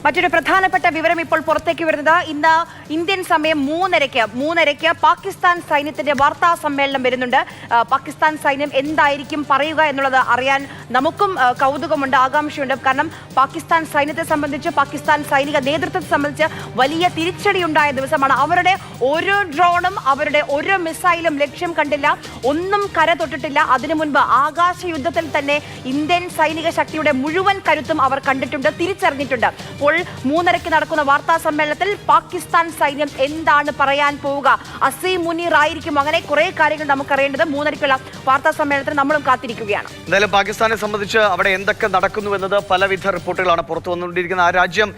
മറ്റൊരു പ്രധാനപ്പെട്ട വിവരം ഇപ്പോൾ പുറത്തേക്ക് വരുന്നത് ഇന്ന് ഇന്ത്യൻ സമയം മൂന്നരയ്ക്ക് പാകിസ്ഥാൻ സൈന്യത്തിന്റെ വാർത്താ സമ്മേളനം വരുന്നുണ്ട്. പാകിസ്ഥാൻ സൈന്യം എന്തായിരിക്കും പറയുക എന്നുള്ളത് അറിയാൻ നമുക്കും കൗതുകമുണ്ട്, ആകാംക്ഷയുണ്ട്. കാരണം പാകിസ്ഥാൻ സൈന്യത്തെ സംബന്ധിച്ച്, പാകിസ്ഥാൻ സൈനിക നേതൃത്വത്തെ സംബന്ധിച്ച് വലിയ തിരിച്ചടിയുണ്ടായ ദിവസമാണ്. അവരുടെ ഒരു ഡ്രോണും അവരുടെ ഒരു മിസൈലും ലക്ഷ്യം കണ്ടില്ല, ഒന്നും കര തൊട്ടിട്ടില്ല. അതിനു മുൻപ് ആകാശ യുദ്ധത്തിൽ തന്നെ ഇന്ത്യൻ സൈനിക ശക്തിയുടെ മുഴുവൻ കരുത്തും അവർ കണ്ടിട്ടുണ്ട്, തിരിച്ചറിഞ്ഞിട്ടുണ്ട്. അപ്പോൾ 3:30 നടക്കുന്ന വാർത്താ സമ്മേളനത്തിൽ പാകിസ്ഥാൻ സൈന്യം എന്താണ് പറയാൻ പോവുക? അസീം മുനീർ ആയിരിക്കും. അങ്ങനെ കുറെ കാര്യങ്ങൾ നമുക്കറിയേണ്ടത് 3:30 വാർത്താ സമ്മേളനത്തിൽ നമ്മളും കാത്തിരിക്കുകയാണ്. എന്തായാലും പാകിസ്ഥാനെ സംബന്ധിച്ച് അവിടെ എന്തൊക്കെ നടക്കുന്നു എന്നത് പലവിധ റിപ്പോർട്ടുകളാണ് പുറത്തു വന്നുകൊണ്ടിരിക്കുന്നത്. ആ രാജ്യം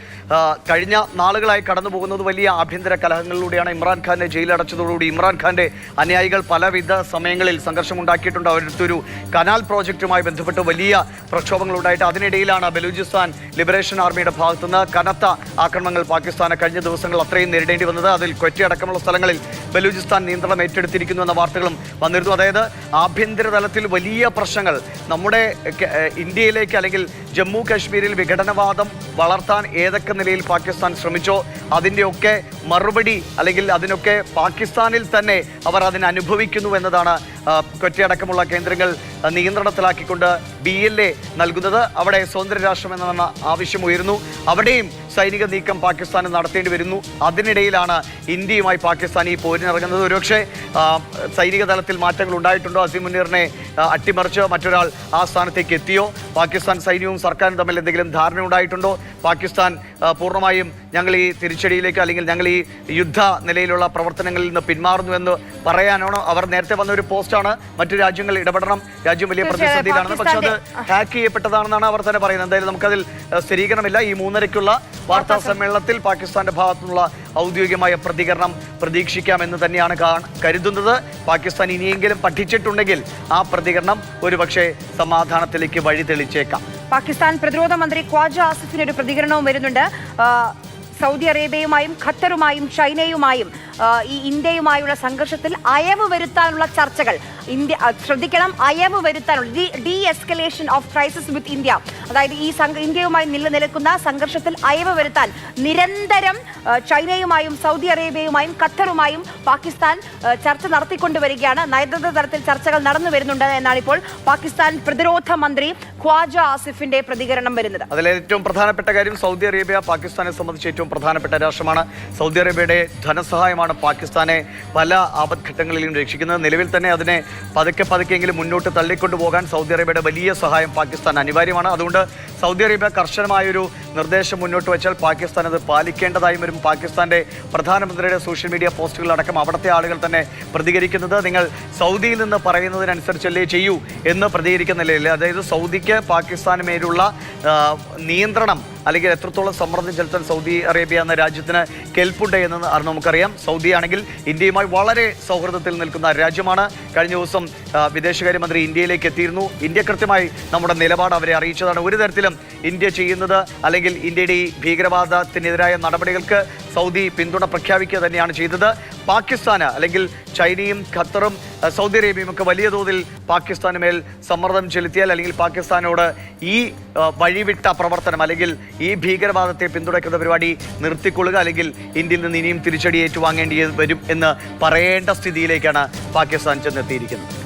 കഴിഞ്ഞ നാളുകളായി കടന്നു പോകുന്നത് വലിയ ആഭ്യന്തര കലഹങ്ങളിലൂടെയാണ്. ഇമ്രാൻഖാനെ ജയിലടച്ചതോടുകൂടി ഇമ്രാൻഖാന്റെ അനുയായികൾ പലവിധ സമയങ്ങളിൽ സംഘർഷമുണ്ടാക്കിയിട്ടുണ്ട്. അവരുടെ കനാൽ പ്രോജക്റ്റുമായി ബന്ധപ്പെട്ട് വലിയ പ്രക്ഷോഭങ്ങളുണ്ടായിട്ട് അതിനിടയിലാണ് ബലൂചിസ്ഥാൻ ലിബറേഷൻ ആർമിയുടെ ഭാഗത്തുനിന്ന് കനത്ത ആക്രമണങ്ങൾ പാകിസ്ഥാനെ കഴിഞ്ഞ ദിവസങ്ങൾ അത്രയും നേരിടേണ്ടി വന്നത്. അതിൽ ക്വറ്റി അടക്കമുള്ള സ്ഥലങ്ങളിൽ ബലൂചിസ്ഥാൻ നിയന്ത്രണം ഏറ്റെടുത്തിരിക്കുന്നു എന്ന വാർത്തകളും വന്നിരുന്നു. അതായത് ആഭ്യന്തര തലത്തിൽ വലിയ പ്രശ്നങ്ങൾ നമ്മുടെ ഇന്ത്യയിലേക്ക് അല്ലെങ്കിൽ ജമ്മു കാശ്മീരിൽ വിഘടനവാദം വളർത്താൻ ഏതൊക്കെ നിലയിൽ പാകിസ്ഥാൻ ശ്രമിച്ചോ അതിൻ്റെയൊക്കെ മറുപടി അല്ലെങ്കിൽ അതിനൊക്കെ പാകിസ്ഥാനിൽ തന്നെ അവർ അതിനനുഭവിക്കുന്നു എന്നതാണ് ക്വറ്റി അടക്കമുള്ള കേന്ദ്രങ്ങൾ നിയന്ത്രണത്തിലാക്കിക്കൊണ്ട് BLA നൽകുന്നത്. അവിടെ സ്വതന്ത്ര രാഷ്ട്രം എന്ന ആവശ്യം ഉയരുന്നു. അവിടെയും സൈനിക നീക്കം പാകിസ്ഥാന് നടത്തേണ്ടി വരുന്നു. അതിനിടയിലാണ് ഇന്ത്യയുമായി പാകിസ്ഥാൻ ഈ പോരിനിറങ്ങുന്നത്. ഒരുപക്ഷെ സൈനിക തലത്തിൽ മാറ്റങ്ങൾ ഉണ്ടായിട്ടുണ്ടോ? അസീം മുനീറിനെ അട്ടിമറിച്ച് മറ്റൊരാൾ ആ സ്ഥാനത്തേക്ക് എത്തിയോ? പാകിസ്ഥാൻ സൈന്യവും സർക്കാരും തമ്മിൽ എന്തെങ്കിലും ധാരണ ഉണ്ടായിട്ടുണ്ടോ? പാകിസ്ഥാൻ പൂർണ്ണമായും ഞങ്ങൾ ഈ തിരിച്ചടിയിലേക്ക് അല്ലെങ്കിൽ ഞങ്ങൾ ഈ യുദ്ധ നിലയിലുള്ള പ്രവർത്തനങ്ങളിൽ നിന്ന് പിന്മാറുന്നു എന്ന് പറയാനാണോ? അവർ നേരത്തെ വന്ന ഒരു പോസ്റ്റാണ് മറ്റു രാജ്യങ്ങൾ ഇടപെടണം, രാജ്യം വലിയ പ്രതിസന്ധിയിലാണെന്ന്. പക്ഷെ അത് ഹാക്ക് ചെയ്യപ്പെട്ടതാണെന്നാണ് അവർ തന്നെ പറയുന്നത്. എന്തായാലും നമുക്കതിൽ സ്ഥിരീകരണമില്ല. ഈ 3:30 വാർത്താ സമ്മേളനത്തിൽ പാകിസ്ഥാന്റെ ഭാഗത്തുനിന്നുള്ള ഔദ്യോഗികമായ പ്രതികരണം പ്രതീക്ഷിക്കാമെന്ന് തന്നെയാണ് കരുതുന്നത്. പാകിസ്ഥാൻ ഇനിയെങ്കിലും പഠിച്ചിട്ടുണ്ടെങ്കിൽ ആ പ്രതികരണം ഒരുപക്ഷെ സമാധാനത്തിലേക്ക് വഴി തെളിച്ചേക്കാം. പാകിസ്ഥാൻ പ്രതിരോധ മന്ത്രി ഖ്വാജ ആസിഫിന് ഒരു പ്രതികരണവും വരുന്നുണ്ട്. സൗദി അറേബ്യയുമായും ഖത്തറുമായും ചൈനയുമായും ഈ ഇന്ത്യയുമായുള്ള സംഘർഷത്തിൽ അയവ് വരുത്താനുള്ള ചർച്ചകൾ ശ്രദ്ധിക്കണം, അയവ് വരുത്താനുള്ള D escalation of crisis with India. അതായത് ഈ ഇന്ത്യയുമായി നിലനിൽക്കുന്ന സംഘർഷത്തിൽ അയവ് വരുത്താൻ നിരന്തരം ചൈനയുമായും സൗദി അറേബ്യയുമായും ഖത്തറുമായും പാകിസ്ഥാൻ ചർച്ച നടത്തിക്കൊണ്ടുവരികയാണ്. നയതന്ത്ര തലത്തിൽ ചർച്ചകൾ നടന്നു വരുന്നുണ്ട് എന്നാണ് ഇപ്പോൾ പാകിസ്ഥാൻ പ്രതിരോധ മന്ത്രി ഖ്വാജ ആസിഫിന്റെ പ്രതികരണം വരുന്നത്. അതിലെ ഏറ്റവും പ്രധാനപ്പെട്ട കാര്യം സൗദി അറേബ്യ പാകിസ്ഥാനെ സംബന്ധിച്ച് ഏറ്റവും പ്രധാനപ്പെട്ട രാഷ്ട്രമാണ്. സൗദി അറേബ്യയുടെ ധനസഹായമാണ് പാകിസ്ഥാനെ പല ആപത്ഘട്ടങ്ങളിലും രക്ഷിക്കുന്നത്. നിലവിൽ തന്നെ അതിനെ പതുക്കെങ്കിലും മുന്നോട്ട് തള്ളിക്കൊണ്ടുപോകാൻ സൗദി അറേബ്യയുടെ വലിയ സഹായം പാകിസ്ഥാൻ അനിവാര്യമാണ്. അതുകൊണ്ട് സൗദി അറേബ്യ കർശനമായൊരു നിർദ്ദേശം മുന്നോട്ട് വെച്ചാൽ പാകിസ്ഥാൻ അത് പാലിക്കേണ്ടതായും വരും. പാകിസ്ഥാന്റെ പ്രധാനമന്ത്രിയുടെ സോഷ്യൽ മീഡിയ പോസ്റ്റുകളടക്കം അവിടുത്തെ ആളുകൾ തന്നെ പ്രതികരിക്കുന്നത് നിങ്ങൾ സൗദിയിൽ നിന്ന് പറയുന്നതിനനുസരിച്ചല്ലേ ചെയ്യൂ എന്ന് പ്രതികരിക്കുന്നില്ല. അതായത് സൗദിക്ക് പാകിസ്ഥാന് മേലുള്ള നിയന്ത്രണം അല്ലെങ്കിൽ എത്രത്തോളം സമ്മർദ്ദം ചെലുത്താൻ സൗദി അറേബ്യ എന്ന രാജ്യത്തിന് കെൽപ്പുണ്ട് എന്ന് നമുക്കറിയാം. സൗദി ആണെങ്കിൽ ഇന്ത്യയുമായി വളരെ സൗഹൃദത്തിൽ നിൽക്കുന്ന രാജ്യമാണ്. കഴിഞ്ഞ ദിവസം വിദേശകാര്യമന്ത്രി ഇന്ത്യയിലേക്ക് എത്തിയിരുന്നു. ഇന്ത്യ കൃത്യമായി നമ്മുടെ നിലപാട് അവരെ അറിയിച്ചതാണ്. ഒരു തരത്തിലും ഇന്ത്യ ചെയ്യുന്നത് അല്ലെങ്കിൽ ഇന്ത്യയുടെ ഈ ഭീകരവാദത്തിനെതിരായ നടപടികൾക്ക് സൗദി പിന്തുണ പ്രഖ്യാപിക്കുക തന്നെയാണ് ചെയ്തത്. പാകിസ്ഥാന് അല്ലെങ്കിൽ ചൈനയും ഖത്തറും സൗദി അറേബ്യയും ഒക്കെ വലിയ തോതിൽ പാകിസ്ഥാന് മേൽ സമ്മർദ്ദം ചെലുത്തിയാൽ അല്ലെങ്കിൽ പാകിസ്ഥാനോട് ഈ വഴിവിട്ട പ്രവർത്തനം അല്ലെങ്കിൽ ഈ ഭീകരവാദത്തെ പിന്തുണയ്ക്കുന്ന പരിപാടി നിർത്തിക്കൊള്ളുക അല്ലെങ്കിൽ ഇന്ത്യയിൽ നിന്ന് ഇനിയും തിരിച്ചടി ഏറ്റുവാങ്ങേണ്ടി വരും എന്ന് പറയേണ്ട സ്ഥിതിയിലേക്കാണ് പാകിസ്ഥാൻ ചെന്നെത്തിയിരിക്കുന്നത്.